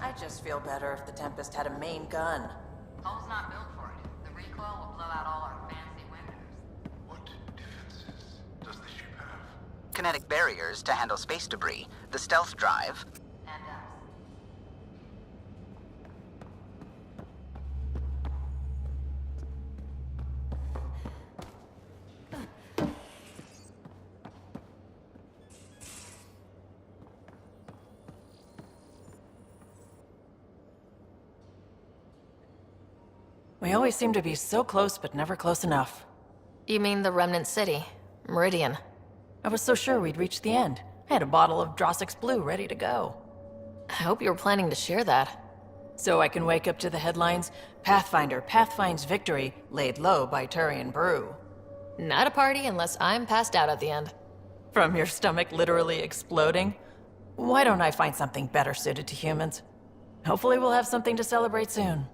I'd just feel better if the Tempest had a main gun. Hull's not built for it. The recoil will blow out all our fancy windows. What defenses does the ship have? Kinetic barriers to handle space debris, the stealth drive. And us. We always seem to be so close, but never close enough. You mean the Remnant City, Meridian? I was so sure we'd reach the end. I had a bottle of Drossix Blue ready to go. I hope you were planning to share that. So I can wake up to the headlines, Pathfinder pathfinds victory, laid low by Turian Brew. Not a party unless I'm passed out at the end. From your stomach literally exploding? Why don't I find something better suited to humans? Hopefully we'll have something to celebrate soon.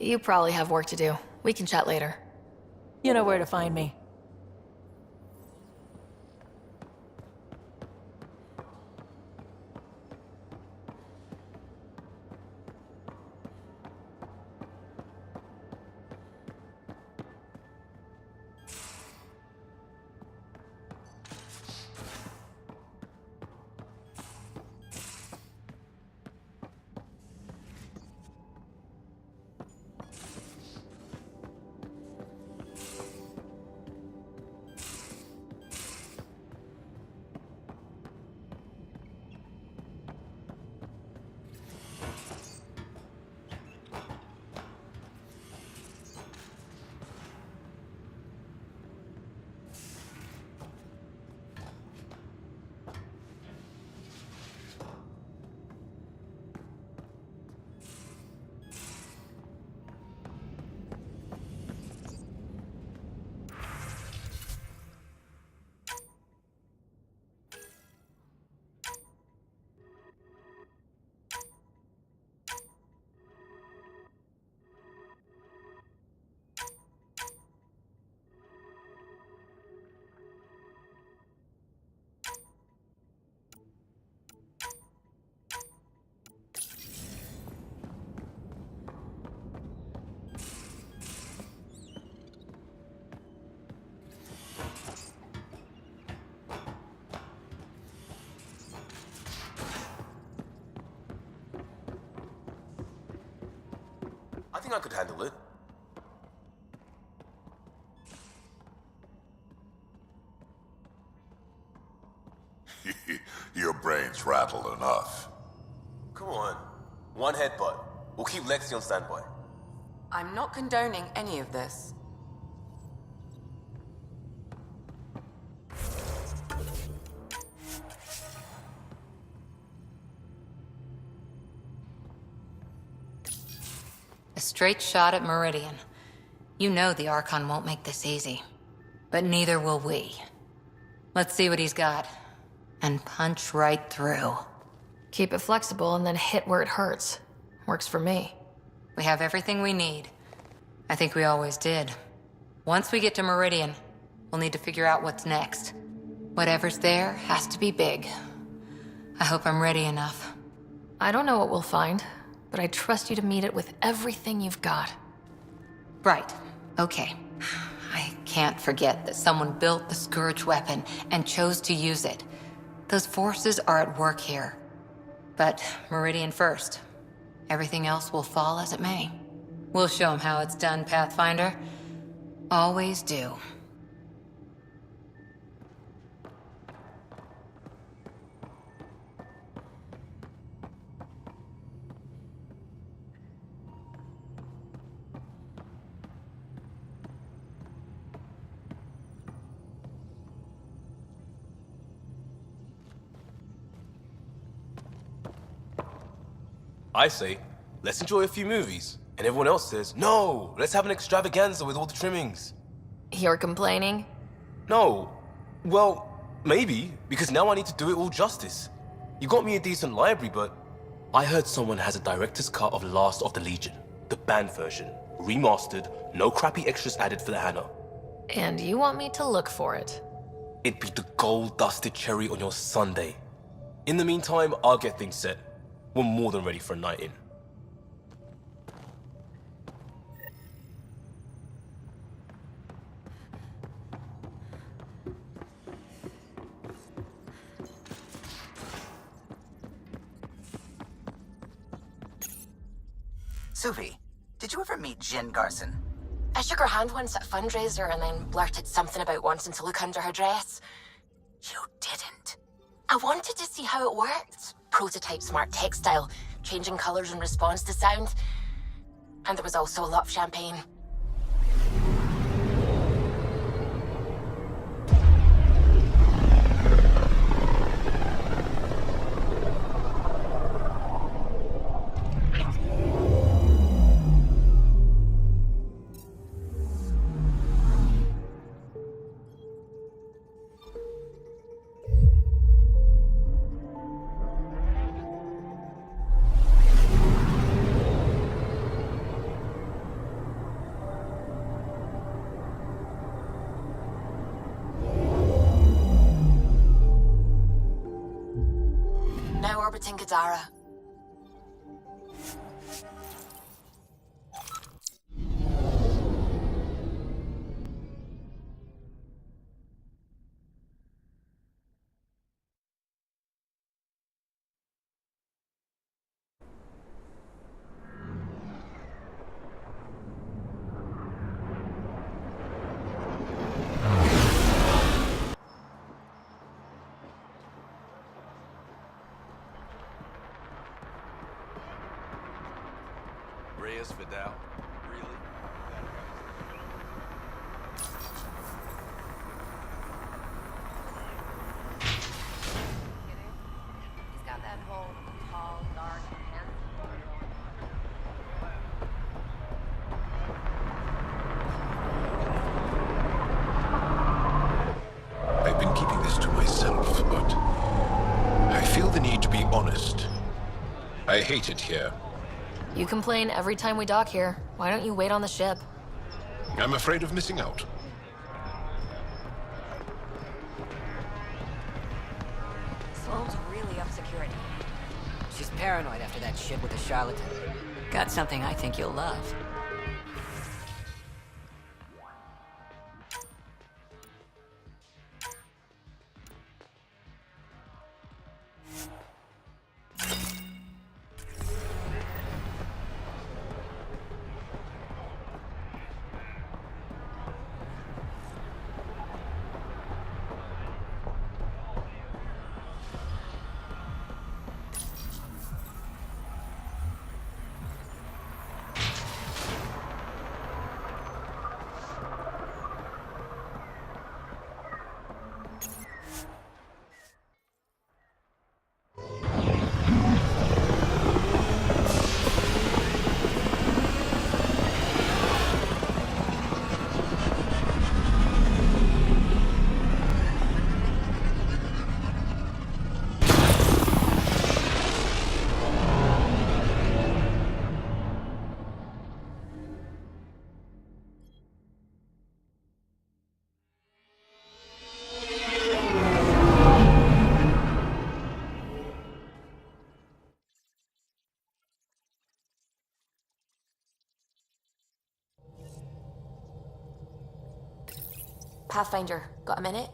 You probably have work to do. We can chat later. You know where to find me. I think I could handle it. Your brain's rattled enough. Come on. One headbutt. We'll keep Lexi on standby. I'm not condoning any of this. A straight shot at Meridian. You know the Archon won't make this easy. But neither will we. Let's see what he's got. And punch right through. Keep it flexible and then hit where it hurts. Works for me. We have everything we need. I think we always did. Once we get to Meridian, we'll need to figure out what's next. Whatever's there has to be big. I hope I'm ready enough. I don't know what we'll find, but I trust you to meet it with everything you've got. Right. Okay. I can't forget that someone built the Scourge weapon and chose to use it. Those forces are at work here. But Meridian first. Everything else will fall as it may. We'll show them how it's done, Pathfinder. Always do. I say, let's enjoy a few movies. And everyone else says, no, let's have an extravaganza with all the trimmings. You're complaining? No. Well, maybe, because now I need to do it all justice. You got me a decent library, but I heard someone has a director's cut of Last of the Legion, the banned version, remastered, no crappy extras added for the Hannah. And you want me to look for it? It'd be the gold-dusted cherry on your sundae. In the meantime, I'll get things set. we're more than ready for a night in. Suvi, did you ever meet Jin Garson? I shook her hand once at a fundraiser and then blurted something about wanting to look under her dress. You didn't. I wanted to see how it worked. Prototype smart textile, changing colors in response to sound. And there was also a lot of champagne. Now orbiting Gadara. Reyes Vidal? Really? He's got that whole tall, dark, I've been keeping this to myself, but I feel the need to be honest. I hate it here. You complain every time we dock here. Why don't you wait on the ship? I'm afraid of missing out. Sloane's really up security. She's paranoid after that shit with the charlatan. Got something I think you'll love. Pathfinder, got a minute?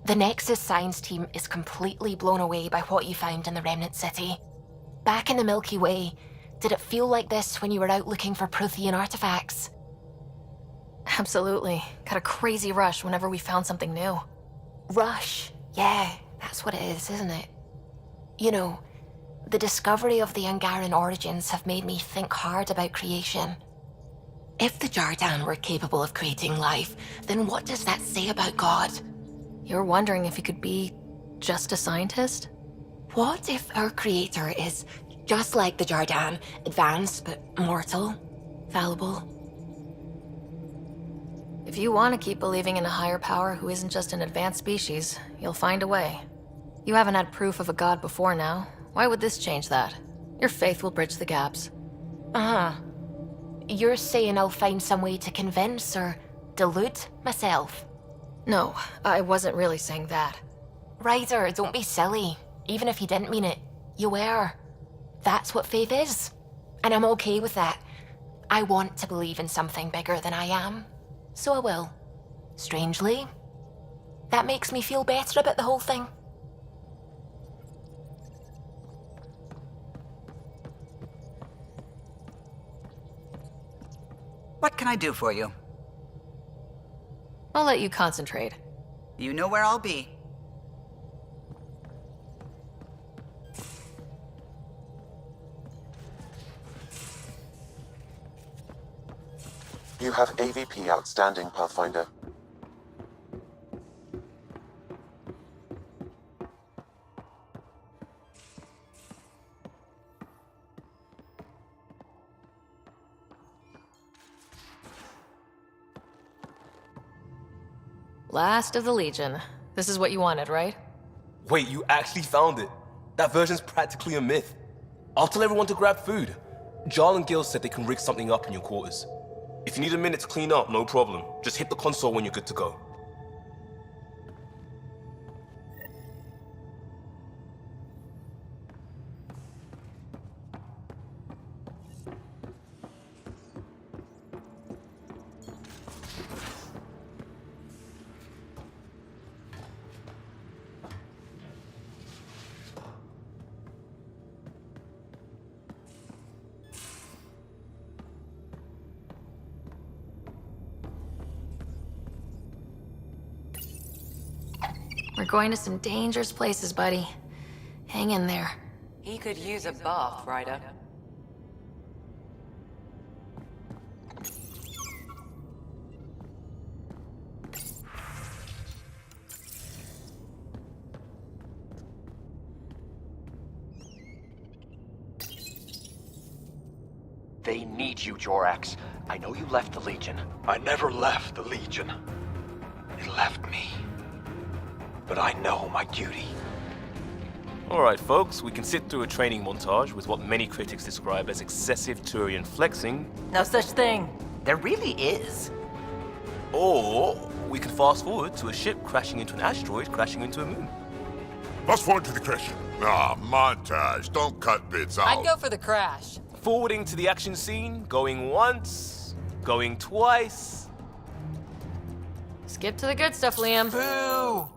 The Nexus science team is completely blown away by what you found in the Remnant City. Back in the Milky Way, did it feel like this when you were out looking for Prothean artifacts? Absolutely. Got a crazy rush whenever we found something new. Rush? Yeah, that's what it is, isn't it? You know, the discovery of the Angaran origins have made me think hard about creation. If the Jardan were capable of creating life, then what does that say about God? You're wondering if he could be just a scientist? What if our creator is just like the Jardan, advanced but mortal, fallible? If you want to keep believing in a higher power who isn't just an advanced species, you'll find a way. You haven't had proof of a god before now. Why would this change that? Your faith will bridge the gaps. Uh-huh. you're saying I'll find some way to convince or delude myself? No, I wasn't really saying that. Ryder, don't be silly. Even if you didn't mean it, you were. That's what faith is. And I'm okay with that. I want to believe in something bigger than I am. So I will. Strangely, that makes me feel better about the whole thing. What can I do for you? I'll let you concentrate. You know where I'll be. You have AVP outstanding, Pathfinder. Last of the Legion. This is what you wanted, right? Wait, you actually found it? That version's practically a myth. I'll tell everyone to grab food. Jarl and Gil said they can rig something up in your quarters. If you need a minute to clean up, no problem. Just hit the console when you're good to go. We're going to some dangerous places, buddy. Hang in there. He could use a bath, Ryder. They need you, Jorax. I know you left the Legion. I never left the Legion. It left me. But I know my duty. Alright folks, we can sit through a training montage with what many critics describe as excessive Turian flexing. No such thing. There really is. Or we can fast forward to a ship crashing into an asteroid crashing into a moon. Fast forward to the crash. Ah, montage. Don't cut bits out. I'd go for the crash. Forwarding to the action scene, going once, going twice. Skip to the good stuff, Liam. Boo!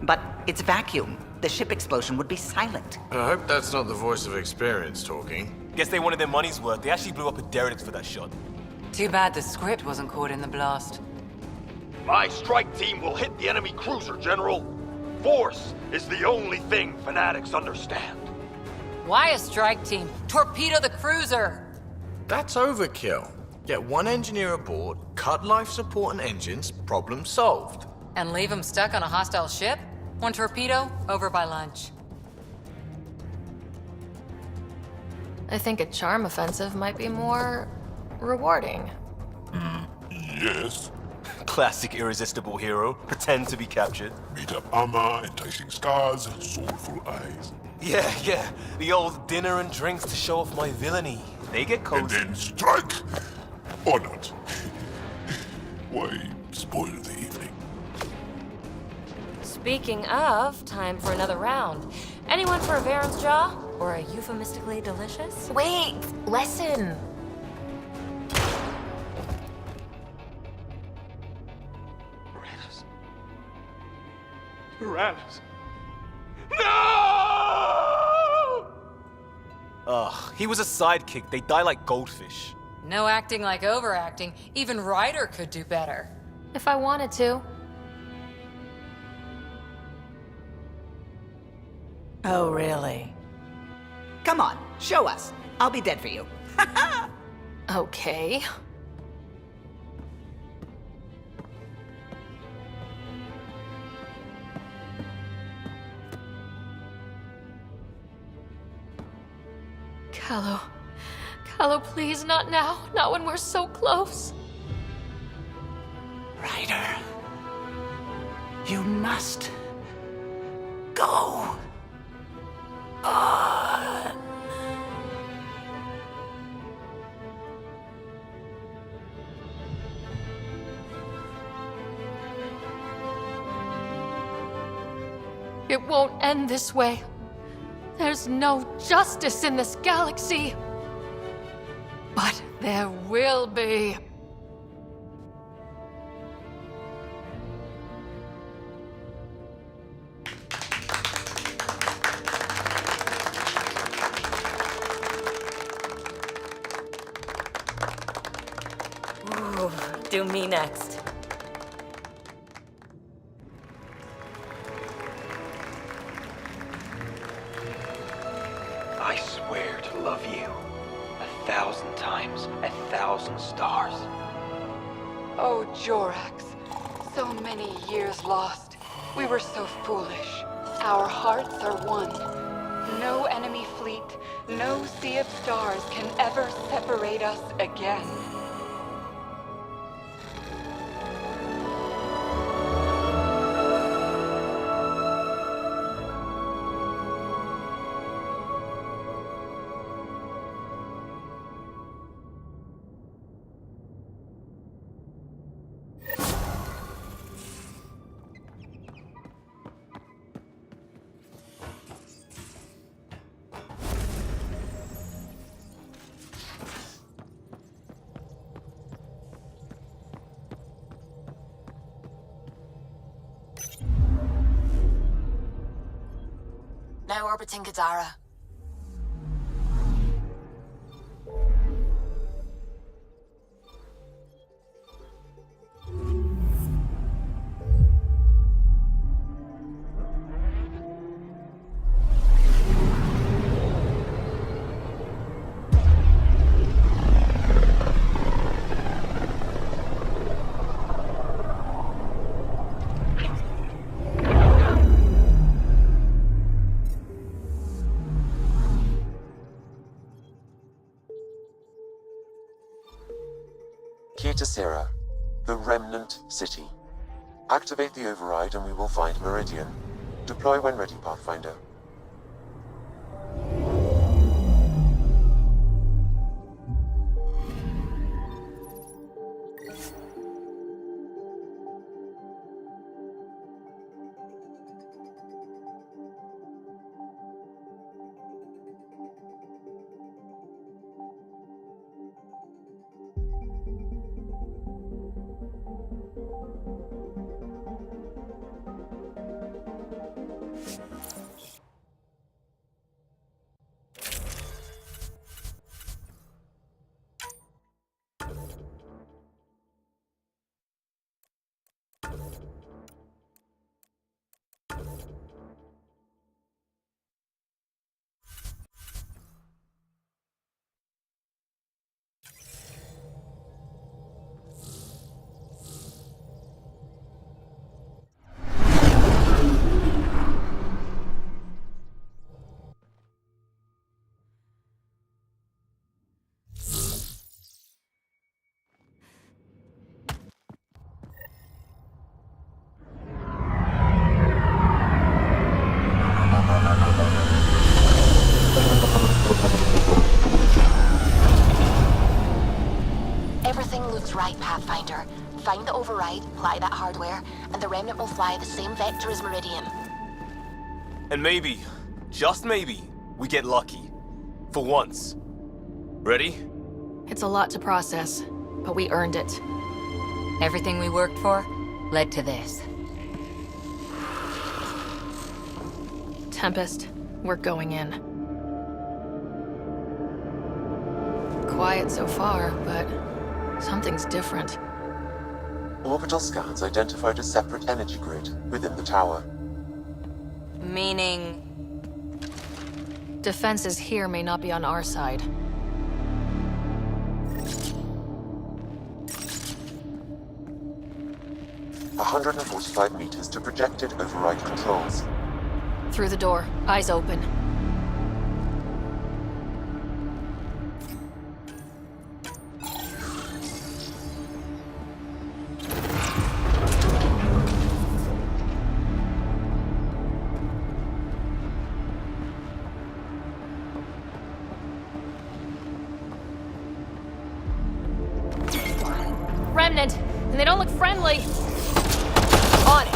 But it's vacuum. The ship explosion would be silent. I hope that's not the voice of experience talking. Guess they wanted their money's worth. They actually blew up a derelict for that shot. Too bad the script wasn't caught in the blast. My strike team will hit the enemy cruiser, General. Force is the only thing fanatics understand. Why a strike team? Torpedo the cruiser! That's overkill. Get one engineer aboard, cut life support and engines, problem solved. And leave them stuck on a hostile ship? One torpedo, over by lunch. I think a charm offensive might be more rewarding. Yes. Classic irresistible hero. Pretend to be captured. Beat up armor, enticing scars, soulful eyes. Yeah. The old dinner and drinks to show off my villainy. They get And cozy. then strike! Or not. Why spoil the evening? Speaking of, time for another round. Anyone for a Varen's Jaw? Or a euphemistically delicious? Wait, listen. Tyrannus. No! Ugh, he was a sidekick. They die like goldfish. No acting like overacting. Even Ryder could do better. If I wanted to. Oh, really? Come on, show us. I'll be dead for you. Okay. Callow. Callow, please, not now. Not when we're so close. Ryder. You must go. Oh. It won't end this way. There's no justice in this galaxy. But there will be. Ooh, do me next. I swear to love you 1,000 times, 1,000 stars. Oh, Jorax. So many years lost. We were so foolish. Our hearts are one. No enemy fleet, no sea of stars can ever separate us again. Now orbiting Gadara. Kitasera, the Remnant City. Activate the override and we will find Meridian. Deploy when ready, Pathfinder. Everything looks right, Pathfinder. Find the override, apply that hardware, and the Remnant will fly the same vector as Meridian. And maybe, just maybe, we get lucky. For once. Ready? It's a lot to process, but we earned it. Everything we worked for led to this. Tempest, we're going in. Quiet so far, but something's different. Orbital scans identified a separate energy grid within the tower. Meaning... Defenses here may not be on our side. $145 meters to projected override controls. Through the door, eyes open. Remnant, and they don't look friendly. On it.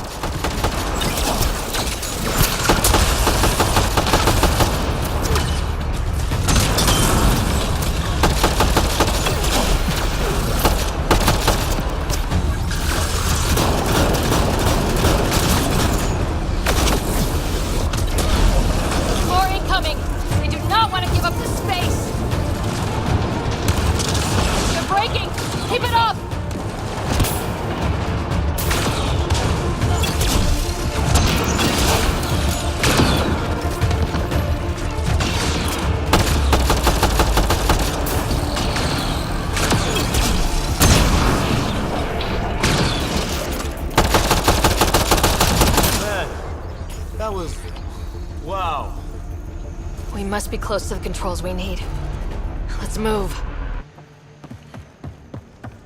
was... wow. We must be close to the controls we need. Let's move.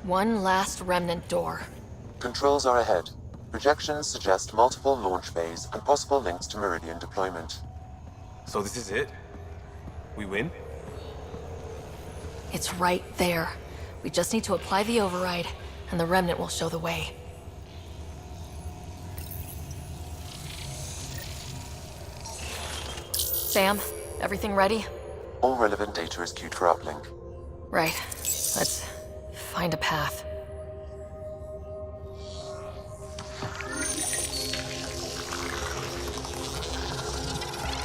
One last remnant door. Controls are ahead. Projections suggest multiple launch bays and possible links to Meridian deployment. So this is it? We win? It's right there. We just need to apply the override, and the remnant will show the way. Sam, everything ready? All relevant data is queued for uplink. Right. Let's find a path.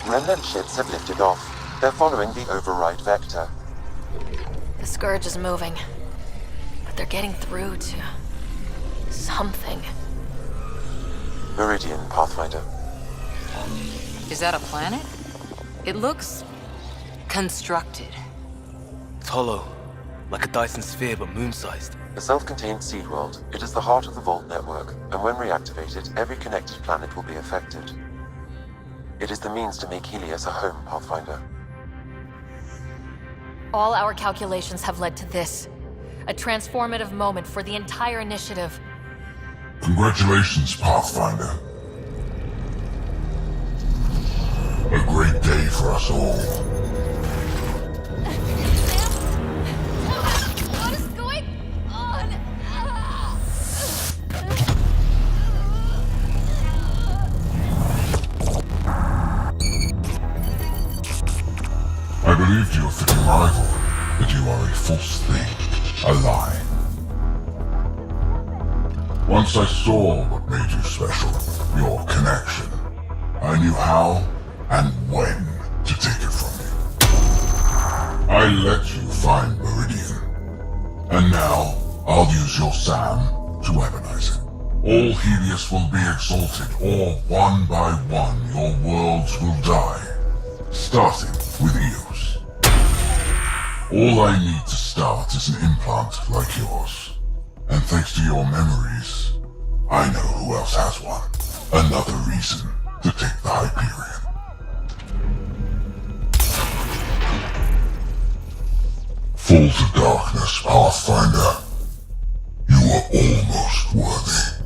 Remnant ships have lifted off. They're following the override vector. The Scourge is moving, but they're getting through to something. Meridian, Pathfinder. Is that a planet? It looks constructed. It's hollow, like a Dyson sphere but moon-sized. A self-contained seed world, it is the heart of the Vault network, and when reactivated, every connected planet will be affected. It is the means to make Helios a home, Pathfinder. All our calculations have led to this. A transformative moment for the entire initiative. Congratulations, Pathfinder. A great day for us all. What is going on? I believed you a fitting rival, but you are a false thing, a lie. Once I saw what made you special, your connection. I knew how and when to take it from you. I let you find Meridian. And now, I'll use your SAM to weaponize it. All Helios will be exalted, or one by one your worlds will die. Starting with Eos. All I need to start is an implant like yours. And thanks to your memories, I know who else has one. Another reason to take the Hyperion. Fall to darkness, Pathfinder. You are almost worthy.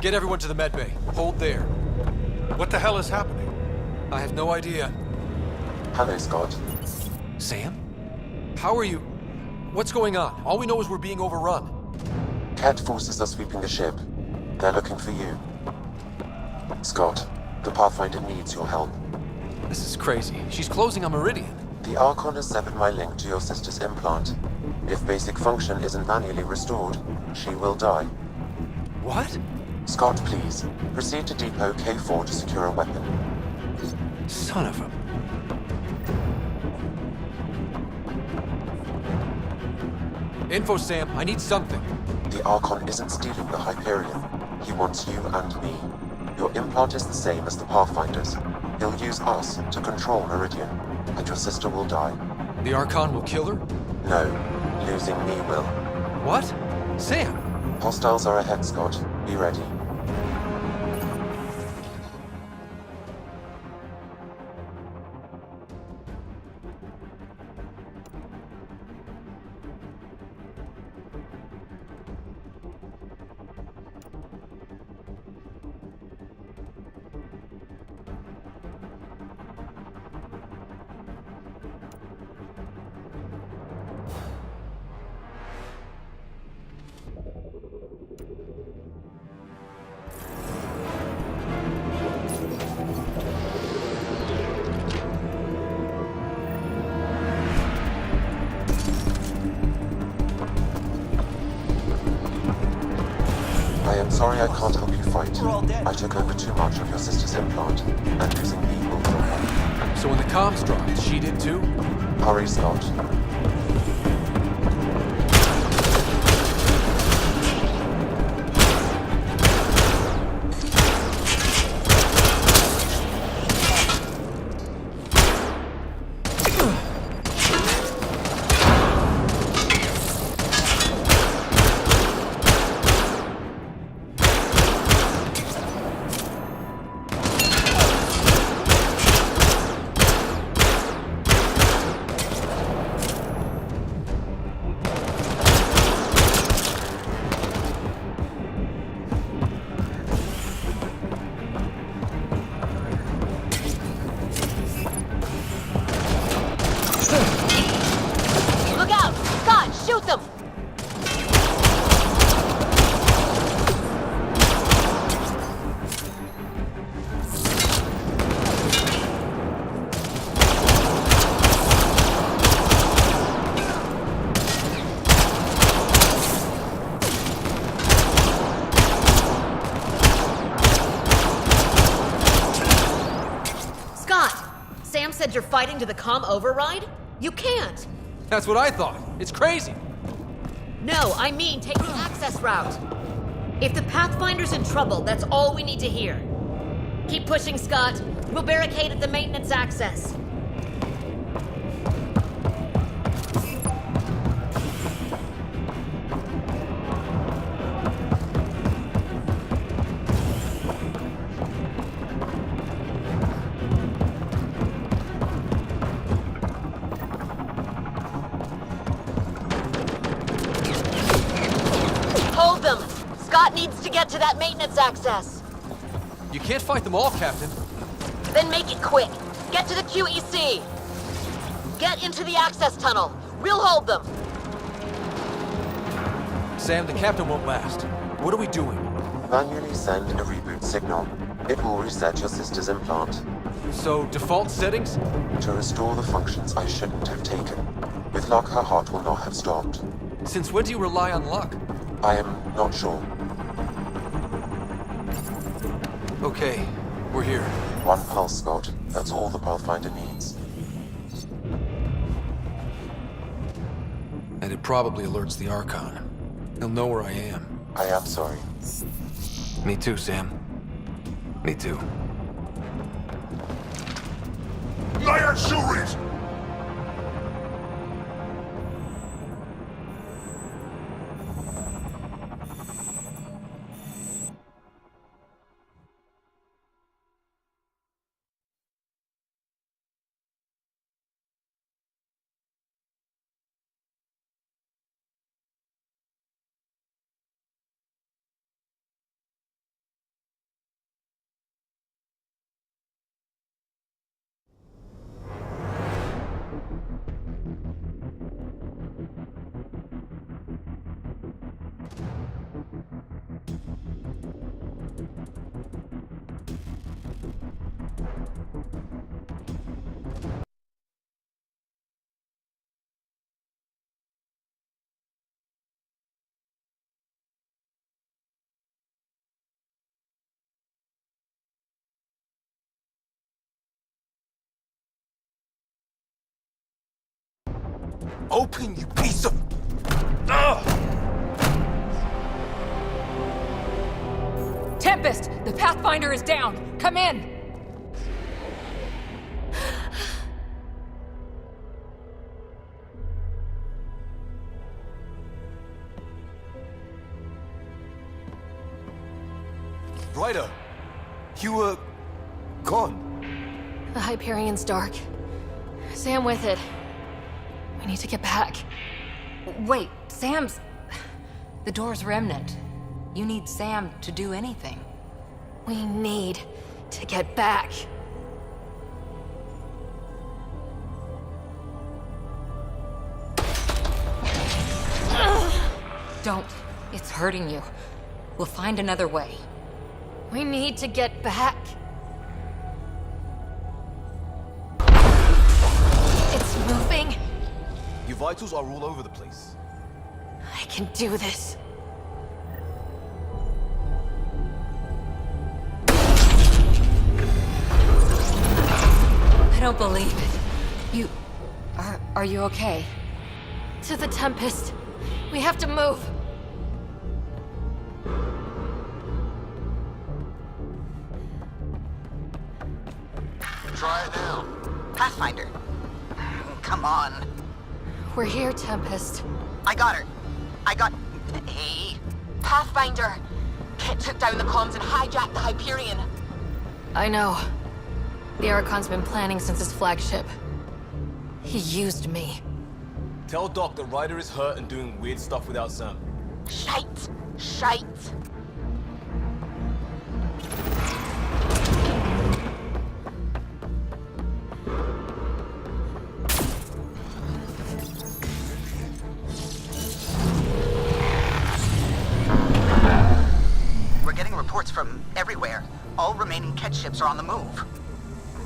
Get everyone to the medbay. Hold there. What the hell is happening? I have no idea. Hello, Scott. Sam? How are you? What's going on? All we know is we're being overrun. Cat forces are sweeping the ship. They're looking for you. Scott, the Pathfinder needs your help. This is crazy. She's closing on Meridian. The Archon has severed my link to your sister's implant. If basic function isn't manually restored, she will die. What? Scott, please. Proceed to Depot K4 to secure a weapon. Son of a... Info, Sam. I need something. The Archon isn't stealing the Hyperion. He wants you and me. Your implant is the same as the Pathfinder's. He'll use us to control Meridian, and your sister will die. The Archon will kill her? No. Losing me will. What? Sam! Hostiles are ahead, Scott. Be ready. Sorry I can't help you fight. I took over too much of your sister's implant, and losing me will kill her. I'm So when the comms dropped, she did too? Hurry, Scott. Look out! Scott, shoot them! Scott! Sam said you're fighting to the comm override? You can't! That's what I thought. It's crazy. No, I mean take the access route. If the Pathfinder's in trouble, that's all we need to hear. Keep pushing, Scott. We'll barricade at the maintenance access. Hold them! Scott needs to get to that maintenance access. You can't fight them all, Captain. Then make it quick. Get to the QEC. Get into the access tunnel. We'll hold them. Sam, the captain won't last. What are we doing? Manually send a reboot signal. It will reset your sister's implant. So, default settings? To restore the functions I shouldn't have taken. With luck, her heart will not have stopped. Since when do you rely on luck? I am not sure. Okay, we're here. One pulse, Scott. That's all the Pathfinder needs. And it probably alerts the Archon. He'll know where I am. I am sorry. Me too, Sam. Me too. Lion Shuris! Open, you piece of... Ugh! Tempest! The Pathfinder is down! Come in! Ryder, you were... gone. The Hyperion's dark. Sam with it. We need to get back. Wait, Sam's... The door's remnant. You need Sam to do anything. We need to get back. Don't. It's hurting you. We'll find another way. We need to get back. It's moving. Your vitals are all over the place. I can do this. don't believe it. You... Are you okay? To the Tempest. We have to move. Try it now. Pathfinder. Come on. We're here, Tempest. I got her. I got... Hey. Pathfinder! Kit took down the comms and hijacked the Hyperion. I know. The Archon's been planning since his flagship. He used me. Tell Doc that Ryder is hurt and doing weird stuff without Sam. Shite! Shite! We're getting reports from everywhere. All remaining Ket ships are on the move.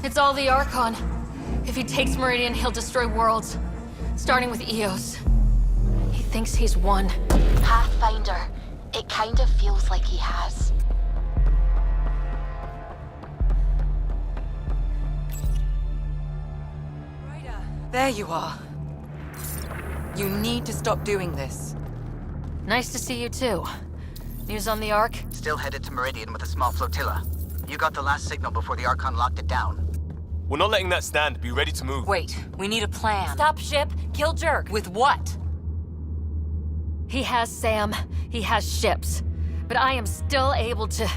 It's all the Archon. If he takes Meridian, he'll destroy worlds. Starting with Eos. He thinks he's won. Pathfinder. It kind of feels like he has. There you are. You need to stop doing this. Nice to see you too. News on the Ark? Still headed to Meridian with a small flotilla. You got the last signal before the Archon locked it down. We're not letting that stand. Be ready to move. Wait, we need a plan. Stop ship, kill Jerk. With what? He has Sam, he has ships. But I am still able to...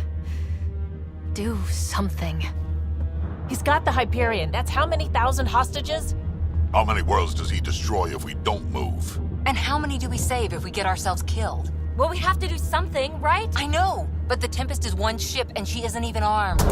do something. He's got the Hyperion. That's how many thousand hostages? How many worlds does he destroy if we don't move? And how many do we save if we get ourselves killed? Well, we have to do something, right? I know, but the Tempest is one ship and she isn't even armed.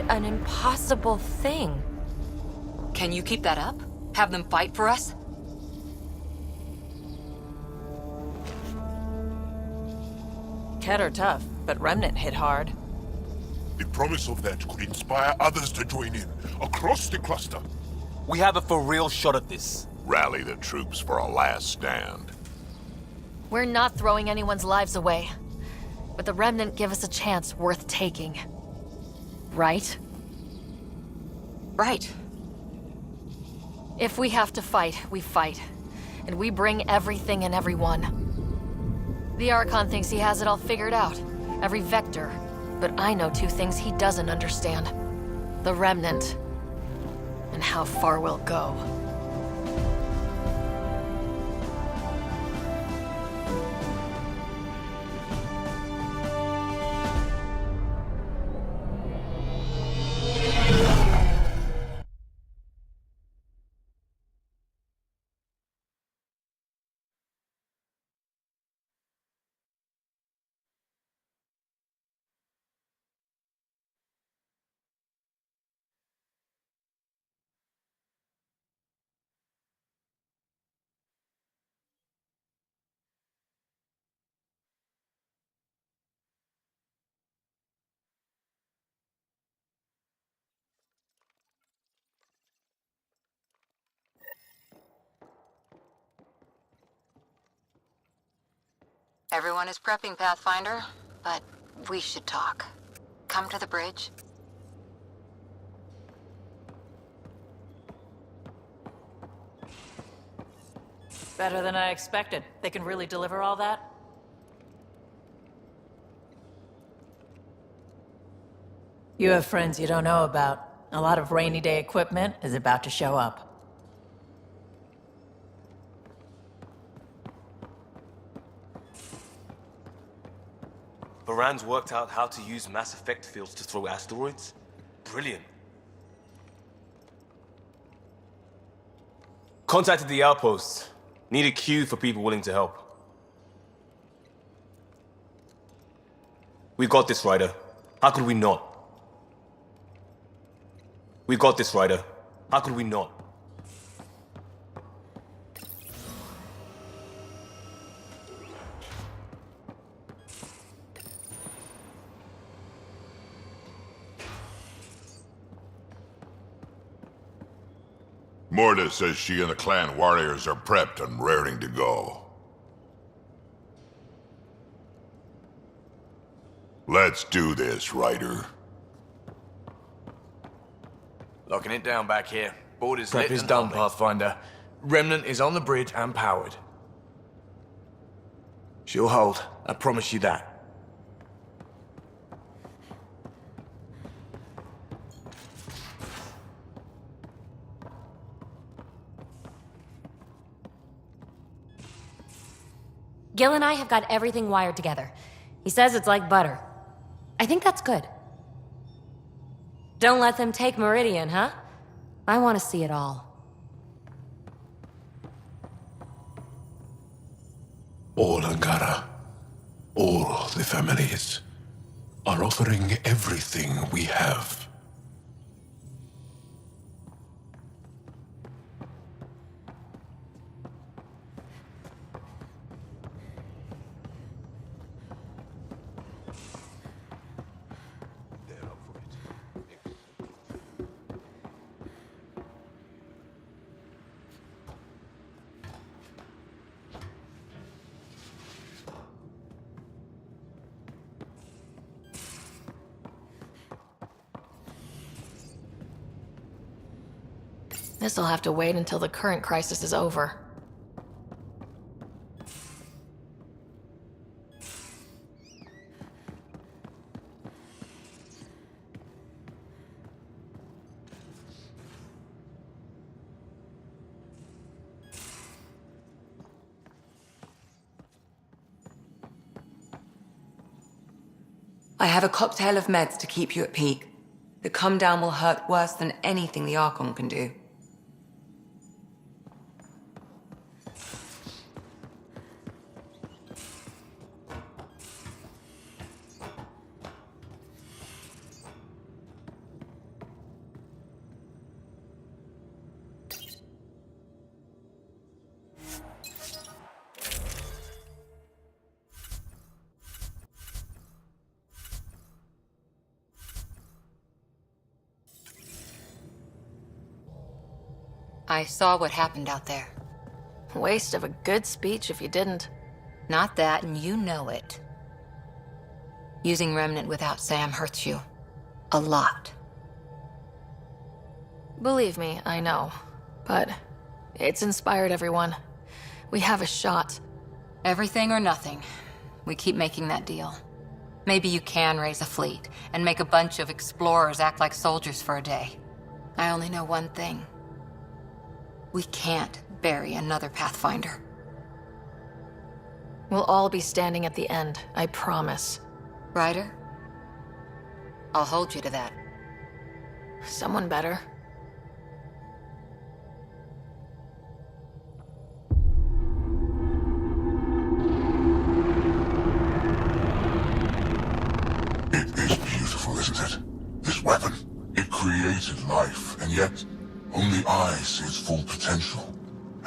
An impossible thing. Can you keep that up? Have them fight for us? Ket are tough, but Remnant hit hard. The promise of that could inspire others to join in, across the cluster. We have a for real shot at this. Rally the troops for a last stand. We're not throwing anyone's lives away. But the Remnant give us a chance worth taking. Right? Right. If we have to fight, we fight. And we bring everything and everyone. The Archon thinks he has it all figured out. Every vector. But I know two things he doesn't understand. The Remnant. And how far we'll go. Everyone is prepping, Pathfinder, but we should talk. Come to the bridge. Better than I expected. They can really deliver all that? You have friends you don't know about. A lot of rainy day equipment is about to show up. Baran's worked out how to use mass effect fields to throw asteroids? Brilliant. Contacted the outpost. Need a queue for people willing to help. We got this, Ryder. How could we not? We got this, Ryder. How could we not? Morda says she and the clan warriors are prepped and raring to go. Let's do this, Ryder. Locking it down back here. Board is lit Prep is and done, humming. Pathfinder. Remnant is on the bridge and powered. She'll hold. I promise you that. Gil and I have got everything wired together. He says it's like butter. I think that's good. Don't let them take Meridian, huh? I want to see it all. All Angara, all the families, are offering everything we have. This'll have to wait until the current crisis is over. I have a cocktail of meds to keep you at peak. The come down will hurt worse than anything the Archon can do. I saw what happened out there. Waste of a good speech if you didn't. Not that, and you know it. Using Remnant without Sam hurts you. A lot. Believe me, I know. But it's inspired everyone. We have a shot. Everything or nothing. We keep making that deal. Maybe you can raise a fleet and make a bunch of explorers act like soldiers for a day. I only know one thing. We can't bury another Pathfinder. We'll all be standing at the end, I promise. Ryder? I'll hold you to that. Someone better. It is beautiful, isn't it? This weapon. It created life, and yet only I see its full potential.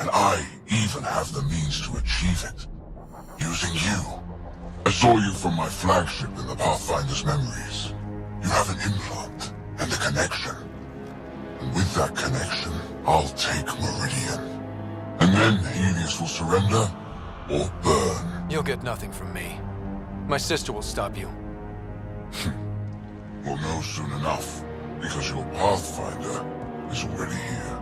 And I even have the means to achieve it. Using you. I saw you from my flagship in the Pathfinder's memories. You have an implant and a connection. And with that connection, I'll take Meridian. And then Helios will surrender or burn. You'll get nothing from me. My sister will stop you. We'll know soon enough, because your Pathfinder is already here.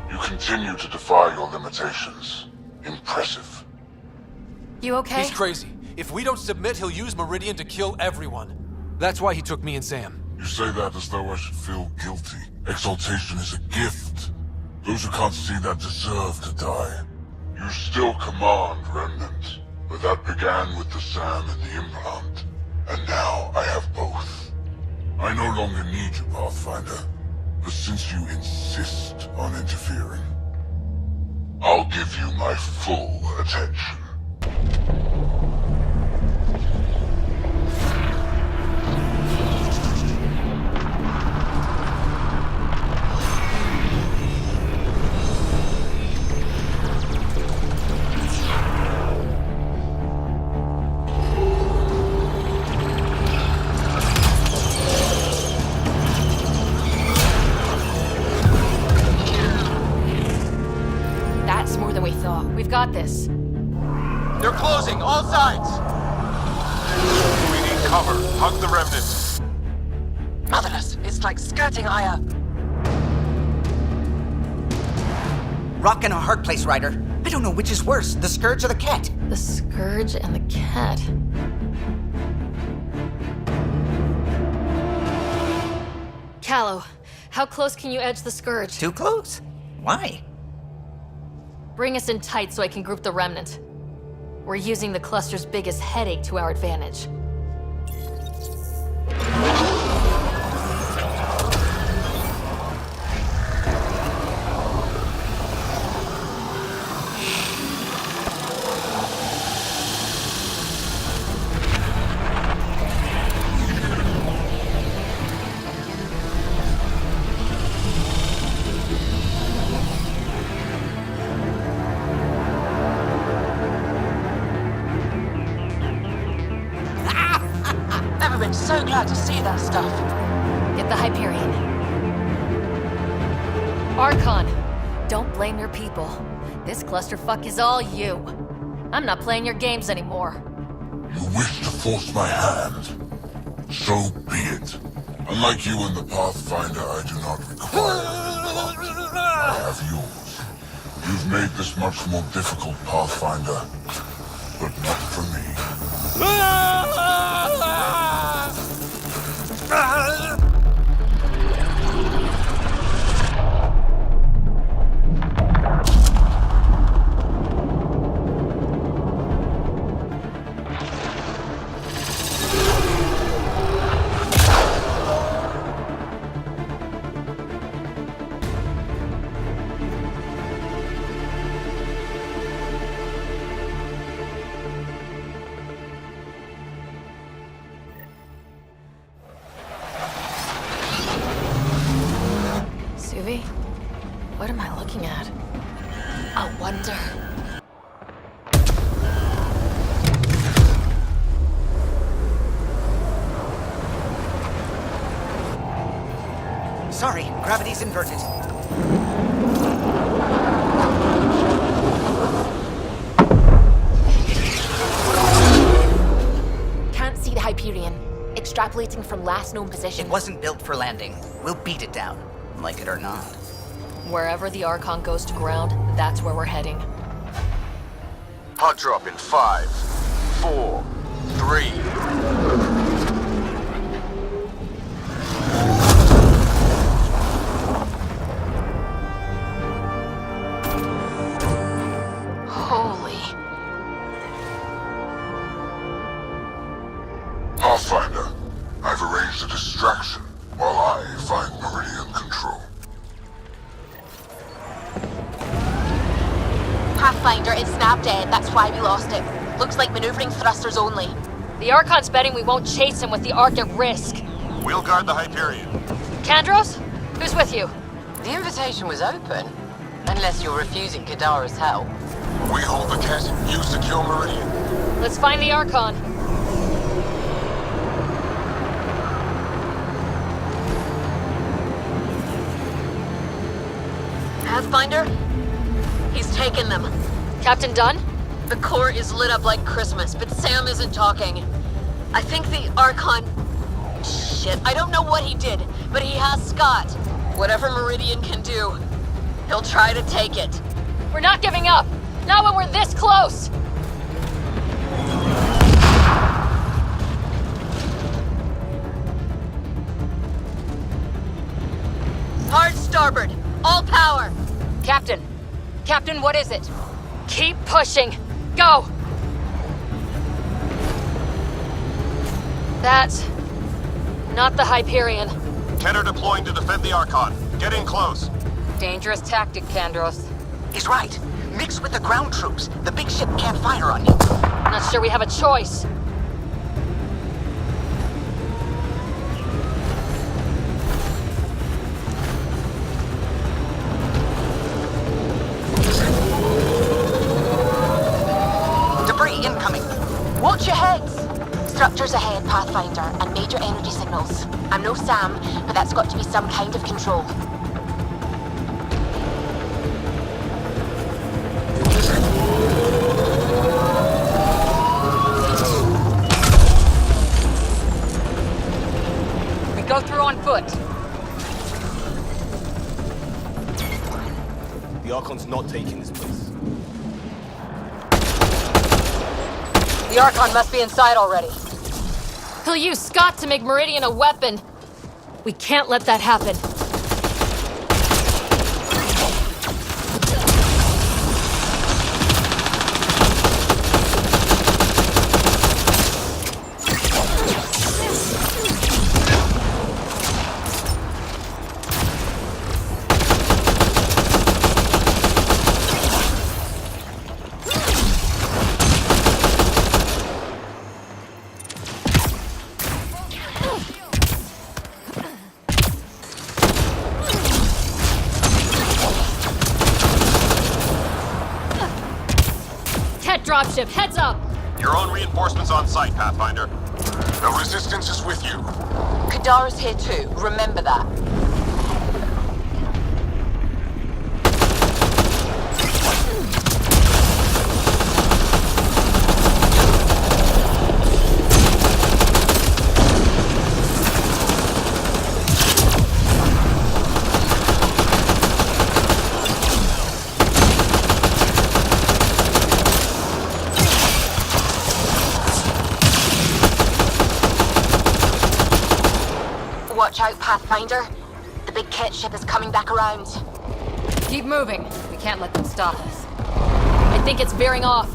You continue to defy your limitations. Impressive. You okay? He's crazy. If we don't submit, he'll use Meridian to kill everyone. That's why he took me and Sam. You say that as though I should feel guilty. Exaltation is a gift. Those who can't see that deserve to die. You still command Remnant, but that began with the Sam and the implant. And now I have both. I no longer need you, Pathfinder, But since you insist on interfering, I'll give you my full attention. That's more than we thought. We've got this. They're closing, all sides! We need cover. Hug the remnants. Motherless, it's like skirting Aya. Rock in a hard place, Ryder. I don't know which is worse, the Scourge or the Cat. The Scourge and the Cat. Callow, how close can you edge the Scourge? Too close? Why? Bring us in tight so I can group the remnant. We're using the cluster's biggest headache to our advantage. Never been so glad to see that stuff. Get the Hyperion. Archon, don't blame your people. This clusterfuck is all you. I'm not playing your games anymore. You wish to force my hand? So be it. Unlike you and the Pathfinder, I do not require your blood. I have yours. You've made this much more difficult, Pathfinder, but not for me. Suvi, what am I looking at? A wonder. Sorry, gravity's inverted. Can't see the Hyperion. Extrapolating from last known position. It wasn't built for landing. We'll beat it down, like it or not. Wherever the Archon goes to ground, that's where we're heading. Hot drop in 5, 4, 3. Holy. Pathfinder, I've arranged a distraction while I find Meridian control. Pathfinder, it's snap dead. That's why we lost it. Looks like maneuvering thrusters only. The Archon's betting we won't chase him with the Ark at risk. We'll guard the Hyperion. Kandros? Who's with you? The invitation was open. Unless you're refusing Kadara's help. We hold the cat, you secure Meridian. Let's find the Archon. Pathfinder? He's taken them. Captain Dunn? The core is lit up like Christmas, but Sam isn't talking. I think the Archon... Shit, I don't know what he did, but he has Scott. Whatever Meridian can do, he'll try to take it. We're not giving up! Not when we're this close! Hard starboard! All power! Captain! Captain, what is it? Keep pushing! Go! That's... not the Hyperion. Kenner deploying to defend the Archon. Get in close. Dangerous tactic, Kandros. He's right. Mix with the ground troops. The big ship can't fire on you. Not sure we have a choice. Debris incoming. Watch your heads. Structures ahead, Pathfinder, and major energy signals. I'm no Sam, but that's got to be some kind of control. We go through on foot. The Archon's not taking this place. The Archon must be inside already. He'll use Scott to make Meridian a weapon. We can't let that happen. Dropship, heads up! Your own reinforcements on site, Pathfinder. The Resistance is with you. Kadara's here too, remember that. Watch out, Pathfinder. The big Ket ship is coming back around. Keep moving. We can't let them stop us. I think it's veering off.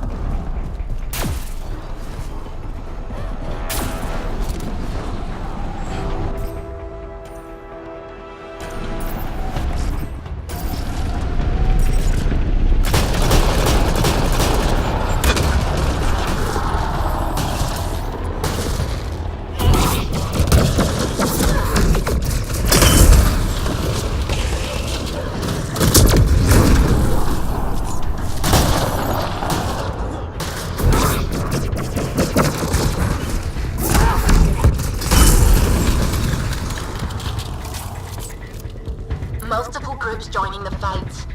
Multiple groups joining the fight.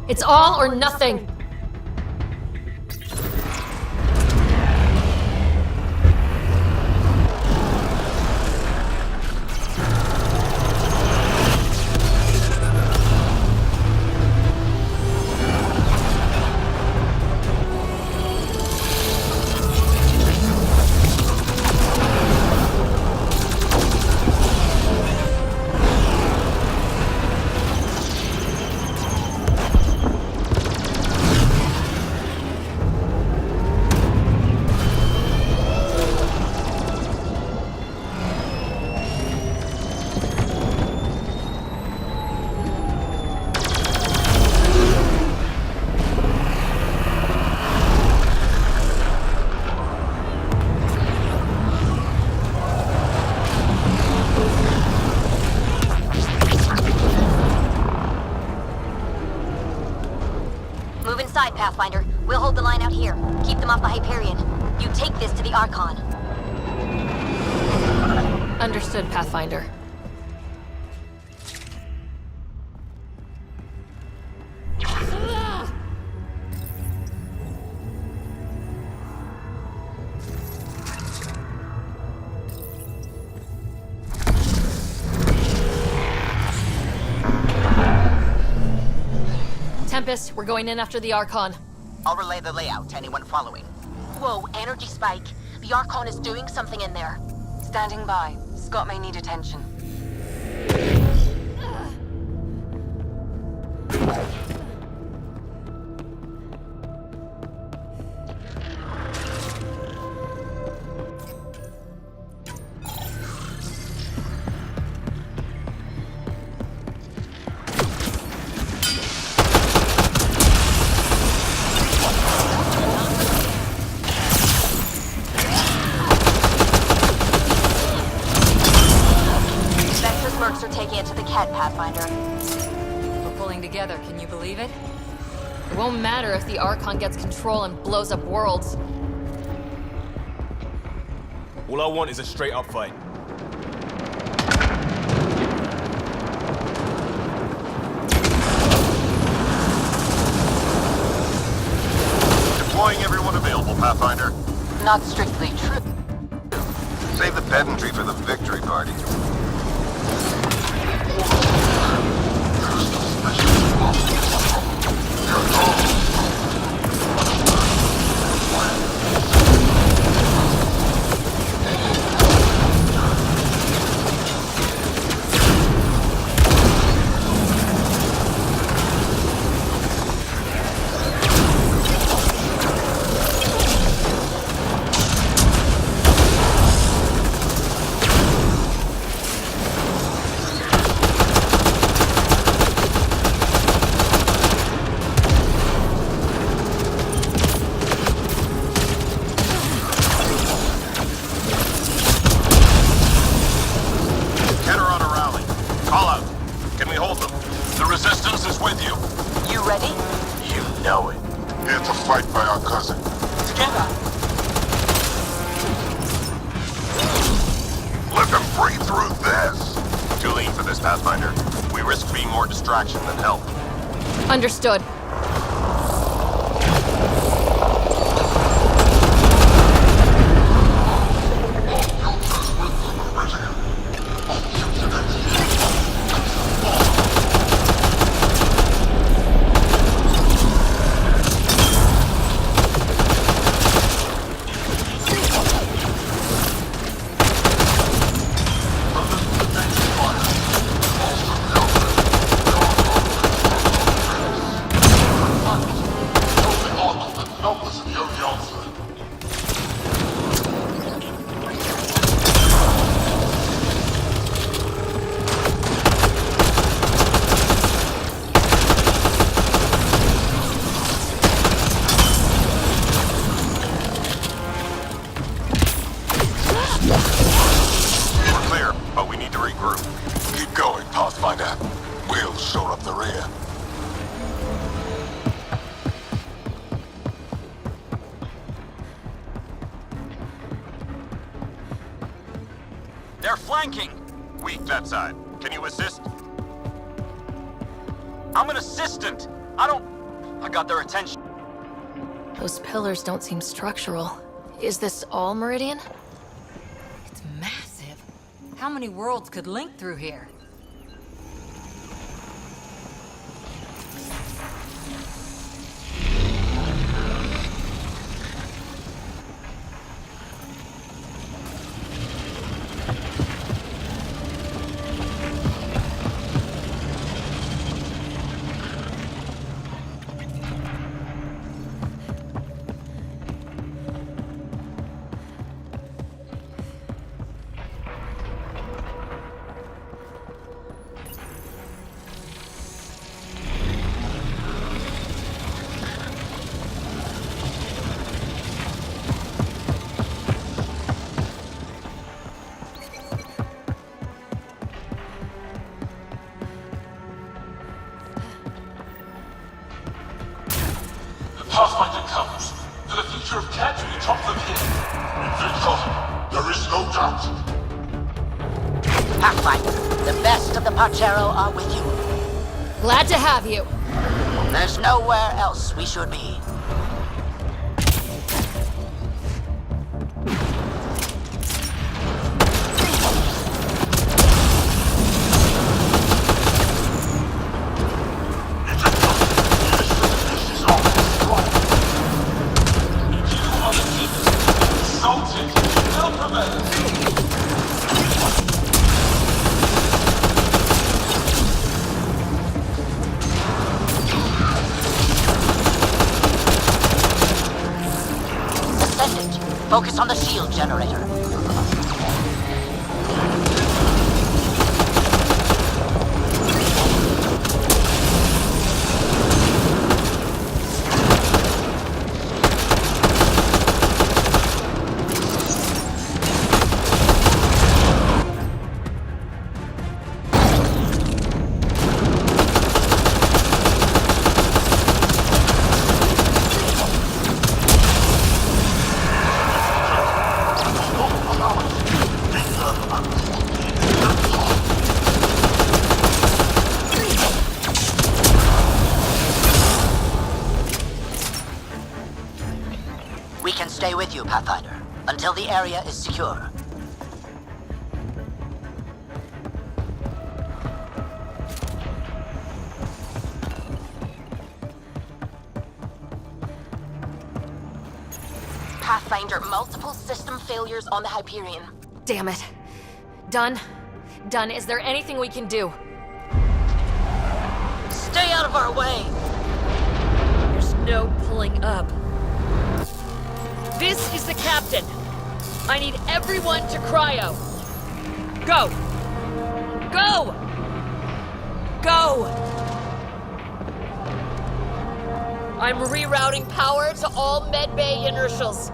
It's all or nothing. Move inside, Pathfinder. We'll hold the line out here. Keep them off the Hyperion. You take this to the Archon. Understood, Pathfinder. Tempest, we're going in after the Archon. I'll relay the layout to anyone following. Whoa, energy spike. The Archon is doing something in there. Standing by. Scott may need attention. taking it to the Kett, Pathfinder. We're pulling together, can you believe it? It won't matter if the Archon gets control and blows up worlds. All I want is a straight-up fight. Deploying everyone available, Pathfinder. Not strictly true. Save the pedantry for the victory party. Understood. They're flanking! Weak that side. Can you assist? I'm an assistant! I got their attention. Those pillars don't seem structural. Is this all Meridian? It's massive. How many worlds could link through here? Pathfinder comes. For the future of Kett, we drop them here. In victory, there is no doubt. Pathfinder, the best of the Pachero are with you. Glad to have you. There's nowhere else we should be. Focus on the shield generator. Pathfinder, until the area is secure. Pathfinder, multiple system failures on the Hyperion. Damn it. Done? Done. Is there anything we can do? Stay out of our way! There's no pulling up. This is the captain. I need everyone to cryo. Go! Go! Go! I'm rerouting power to all medbay inertials.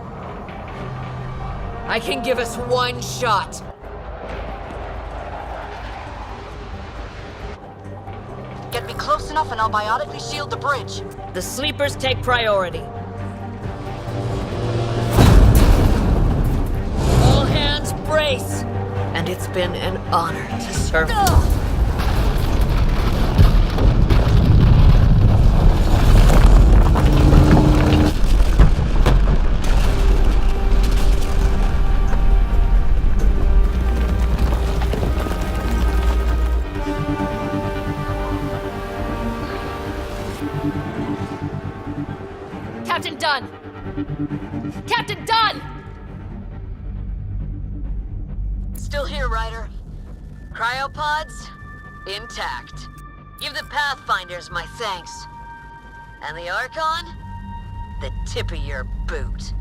I can give us one shot. Get me close enough and I'll biotically shield the bridge. The sleepers take priority. All hands brace. And it's been an honor to serve. Captain Dunn! Captain Dunn! Still here, Ryder. Cryopods? Intact. Give the Pathfinders my thanks. And the Archon? The tip of your boot.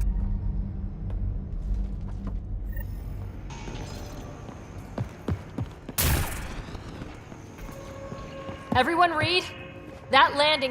Everyone read? That landing